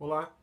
Olá!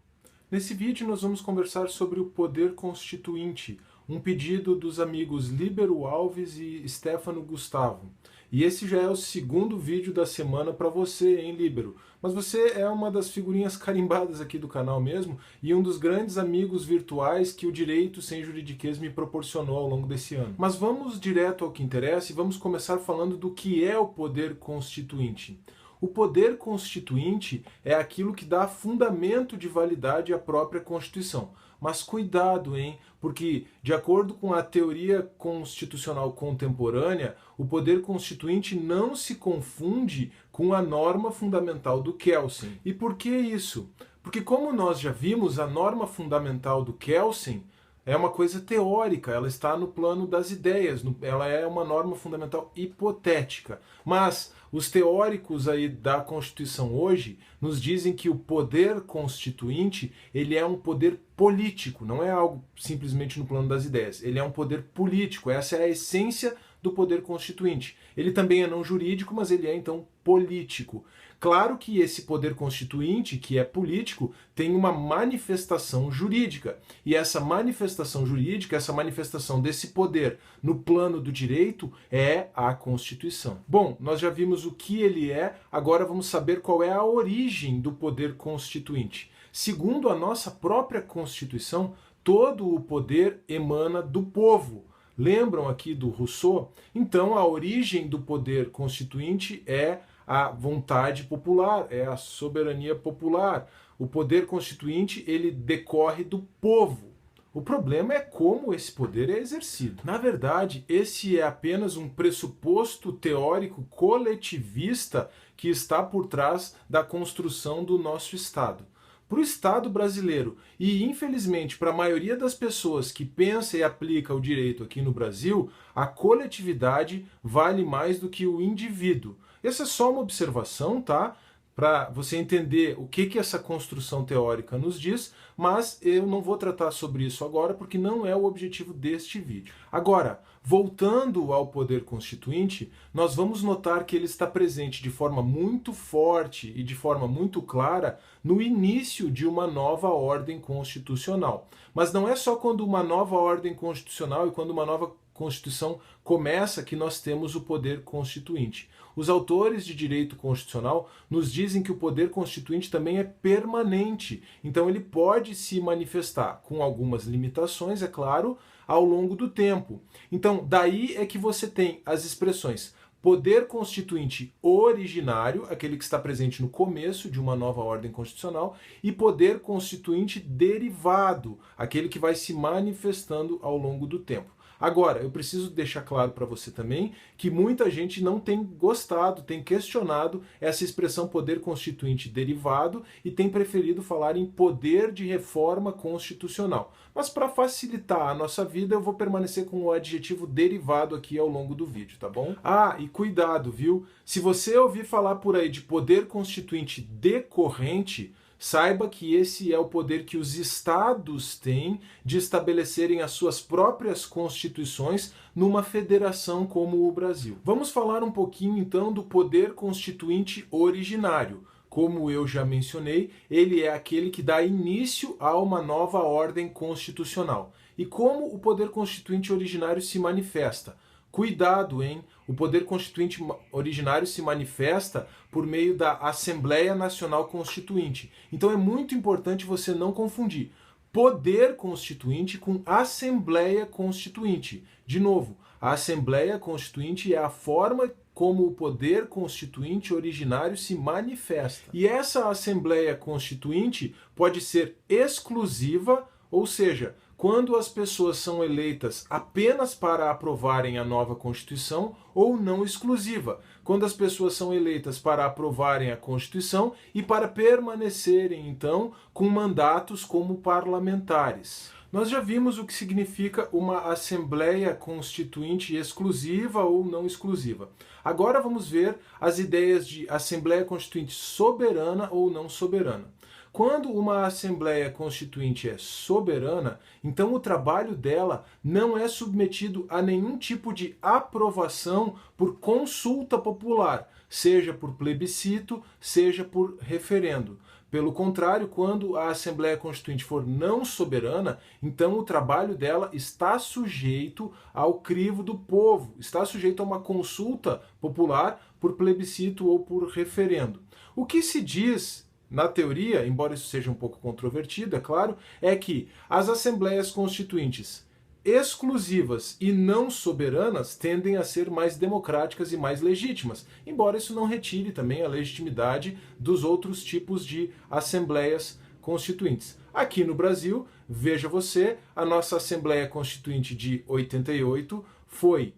Nesse vídeo nós vamos conversar sobre o poder constituinte, um pedido dos amigos Líbero Alves e Stefano Gustavo. E esse já é o segundo vídeo da semana para você, hein, Líbero? Mas você é uma das figurinhas carimbadas aqui do canal mesmo e um dos grandes amigos virtuais que o direito sem juridiquês me proporcionou ao longo desse ano. Mas vamos direto ao que interessa e vamos começar falando do que é o poder constituinte. O poder constituinte é aquilo que dá fundamento de validade à própria Constituição. Mas cuidado, hein? Porque, de acordo com a teoria constitucional contemporânea, o poder constituinte não se confunde com a norma fundamental do Kelsen. E por que isso? Porque, como nós já vimos, a norma fundamental do Kelsen é uma coisa teórica, ela está no plano das ideias, ela é uma norma fundamental hipotética. Mas os teóricos aí da Constituição hoje nos dizem que o poder constituinte ele é um poder político, não é algo simplesmente no plano das ideias, ele é um poder político, essa é a essência do poder constituinte. Ele também é não jurídico, mas ele é então político. Claro que esse poder constituinte, que é político, tem uma manifestação jurídica. E essa manifestação jurídica, essa manifestação desse poder no plano do direito é a Constituição. Bom, nós já vimos o que ele é, agora vamos saber qual é a origem do poder constituinte. Segundo a nossa própria Constituição, todo o poder emana do povo. Lembram aqui do Rousseau? Então, a origem do poder constituinte é a vontade popular, é a soberania popular. O poder constituinte, ele decorre do povo. O problema é como esse poder é exercido. Na verdade, esse é apenas um pressuposto teórico coletivista que está por trás da construção do nosso Estado. Para o Estado brasileiro e, infelizmente, para a maioria das pessoas que pensa e aplica o direito aqui no Brasil, a coletividade vale mais do que o indivíduo. Essa é só uma observação, tá? Para você entender o que essa construção teórica nos diz, mas eu não vou tratar sobre isso agora porque não é o objetivo deste vídeo. Agora, voltando ao poder constituinte, nós vamos notar que ele está presente de forma muito forte e de forma muito clara no início de uma nova ordem constitucional. Mas não é só quando uma nova ordem constitucional e quando uma nova Constituição começa que nós temos o poder constituinte. Os autores de direito constitucional nos dizem que o poder constituinte também é permanente, então ele pode se manifestar com algumas limitações, é claro, ao longo do tempo. Então, daí é que você tem as expressões poder constituinte originário, aquele que está presente no começo de uma nova ordem constitucional, e poder constituinte derivado, aquele que vai se manifestando ao longo do tempo. Agora, eu preciso deixar claro para você também que muita gente não tem gostado, tem questionado essa expressão poder constituinte derivado e tem preferido falar em poder de reforma constitucional. Mas para facilitar a nossa vida, eu vou permanecer com o adjetivo derivado aqui ao longo do vídeo, tá bom? Ah, e cuidado, viu? Se você ouvir falar por aí de poder constituinte decorrente, saiba que esse é o poder que os estados têm de estabelecerem as suas próprias constituições numa federação como o Brasil. Vamos falar um pouquinho então do poder constituinte originário. Como eu já mencionei, ele é aquele que dá início a uma nova ordem constitucional. E como o poder constituinte originário se manifesta? Cuidado, hein? O poder constituinte originário se manifesta por meio da Assembleia Nacional Constituinte. Então é muito importante você não confundir poder constituinte com Assembleia Constituinte. De novo, a Assembleia Constituinte é a forma como o poder constituinte originário se manifesta. E essa Assembleia Constituinte pode ser exclusiva, ou seja, quando as pessoas são eleitas apenas para aprovarem a nova Constituição, ou não exclusiva, quando as pessoas são eleitas para aprovarem a Constituição e para permanecerem, então, com mandatos como parlamentares. Nós já vimos o que significa uma Assembleia Constituinte exclusiva ou não exclusiva. Agora vamos ver as ideias de Assembleia Constituinte soberana ou não soberana. Quando uma Assembleia Constituinte é soberana, então o trabalho dela não é submetido a nenhum tipo de aprovação por consulta popular, seja por plebiscito, seja por referendo. Pelo contrário, quando a Assembleia Constituinte for não soberana, então o trabalho dela está sujeito ao crivo do povo, está sujeito a uma consulta popular por plebiscito ou por referendo. O que se diz na teoria, embora isso seja um pouco controvertido, é claro, é que as assembleias constituintes exclusivas e não soberanas tendem a ser mais democráticas e mais legítimas, embora isso não retire também a legitimidade dos outros tipos de assembleias constituintes. Aqui no Brasil, veja você, a nossa Assembleia Constituinte de 88 foi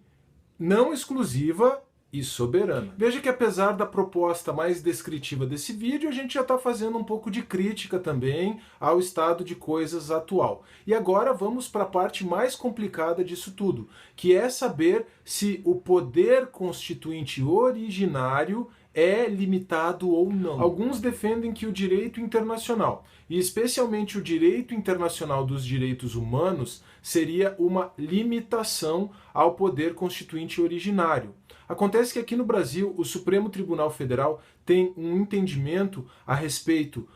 não exclusiva e soberana. Veja que apesar da proposta mais descritiva desse vídeo, a gente já está fazendo um pouco de crítica também ao estado de coisas atual. E agora vamos para a parte mais complicada disso tudo, que é saber se o poder constituinte originário é limitado ou não. Alguns defendem que o direito internacional, e especialmente o direito internacional dos direitos humanos, seria uma limitação ao poder constituinte originário. Acontece que aqui no Brasil o Supremo Tribunal Federal tem um entendimento a respeito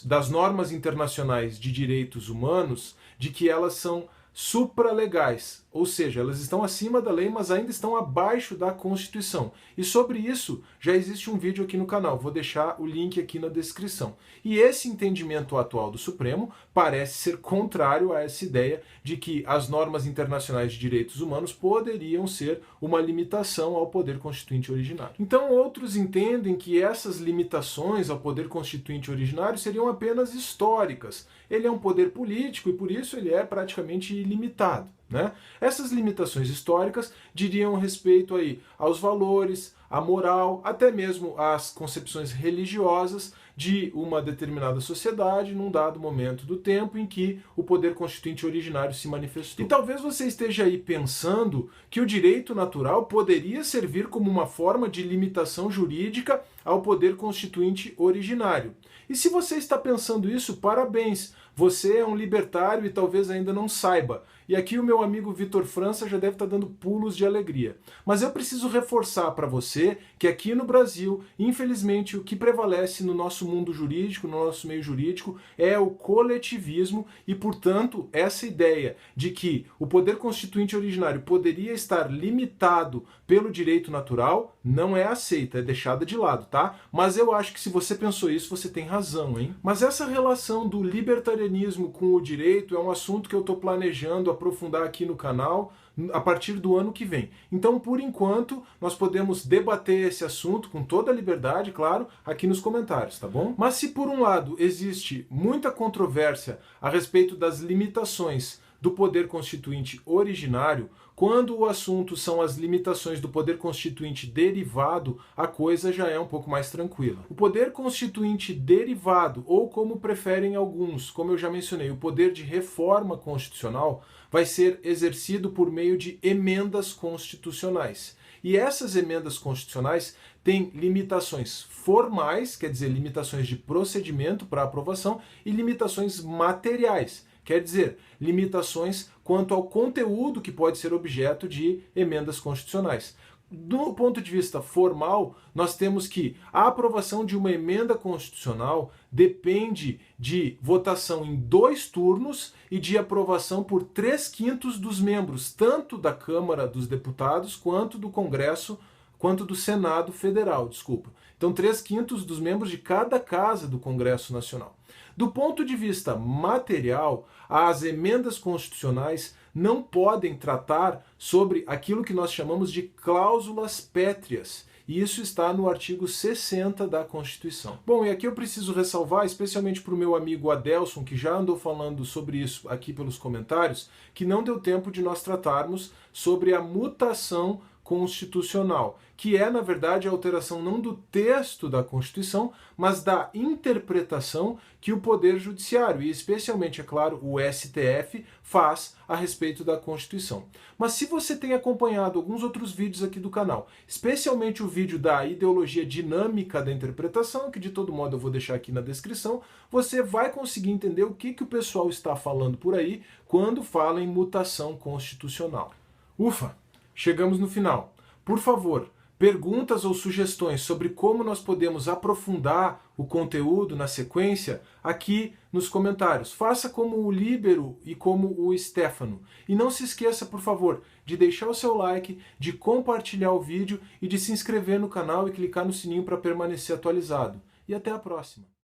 das normas internacionais de direitos humanos de que elas são supralegais, ou seja, elas estão acima da lei, mas ainda estão abaixo da Constituição. E sobre isso já existe um vídeo aqui no canal, vou deixar o link aqui na descrição. E esse entendimento atual do Supremo parece ser contrário a essa ideia de que as normas internacionais de direitos humanos poderiam ser uma limitação ao poder constituinte originário. Então outros entendem que essas limitações ao poder constituinte originário seriam apenas históricas. Ele é um poder político e por isso ele é praticamente ilimitado, né? Essas limitações históricas diriam respeito aí aos valores, à moral, até mesmo às concepções religiosas de uma determinada sociedade num dado momento do tempo em que o poder constituinte originário se manifestou. E talvez você esteja aí pensando que o direito natural poderia servir como uma forma de limitação jurídica ao poder constituinte originário. E se você está pensando isso, parabéns! Você é um libertário e talvez ainda não saiba. E aqui o meu amigo Vitor França já deve estar dando pulos de alegria. Mas eu preciso reforçar para você que aqui no Brasil, infelizmente, o que prevalece no nosso mundo jurídico, no nosso meio jurídico, é o coletivismo e, portanto, essa ideia de que o poder constituinte originário poderia estar limitado pelo direito natural não é aceita, é deixada de lado, tá? Mas eu acho que se você pensou isso, você tem razão, hein? Mas essa relação do libertarianismo com o direito é um assunto que eu estou planejando aprofundar aqui no canal a partir do ano que vem. Então, por enquanto, nós podemos debater esse assunto com toda a liberdade, claro, aqui nos comentários, tá bom? Mas se por um lado existe muita controvérsia a respeito das limitações do poder constituinte originário, quando o assunto são as limitações do poder constituinte derivado, a coisa já é um pouco mais tranquila. O poder constituinte derivado, ou como preferem alguns, como eu já mencionei, o poder de reforma constitucional, vai ser exercido por meio de emendas constitucionais. E essas emendas constitucionais têm limitações formais, quer dizer, limitações de procedimento para aprovação, e limitações materiais, quer dizer, limitações quanto ao conteúdo que pode ser objeto de emendas constitucionais. Do ponto de vista formal, nós temos que a aprovação de uma emenda constitucional depende de votação em 2 turnos e de aprovação por 3/5 dos membros, tanto da Câmara dos Deputados quanto do Congresso, quanto do Senado Federal, desculpa. Então, 3/5 dos membros de cada casa do Congresso Nacional. Do ponto de vista material, as emendas constitucionais não podem tratar sobre aquilo que nós chamamos de cláusulas pétreas. E isso está no artigo 60 da Constituição. Bom, e aqui eu preciso ressalvar, especialmente para o meu amigo Adelson, que já andou falando sobre isso aqui pelos comentários, que não deu tempo de nós tratarmos sobre a mutação constitucional, que é, na verdade, a alteração não do texto da Constituição, mas da interpretação que o Poder Judiciário, e especialmente, é claro, o STF, faz a respeito da Constituição. Mas se você tem acompanhado alguns outros vídeos aqui do canal, especialmente o vídeo da ideologia dinâmica da interpretação, que de todo modo eu vou deixar aqui na descrição, você vai conseguir entender o que o pessoal está falando por aí quando fala em mutação constitucional. Ufa! Chegamos no final. Por favor, perguntas ou sugestões sobre como nós podemos aprofundar o conteúdo na sequência aqui nos comentários. Faça como o Líbero e como o Stefano. E não se esqueça, por favor, de deixar o seu like, de compartilhar o vídeo e de se inscrever no canal e clicar no sininho para permanecer atualizado. E até a próxima!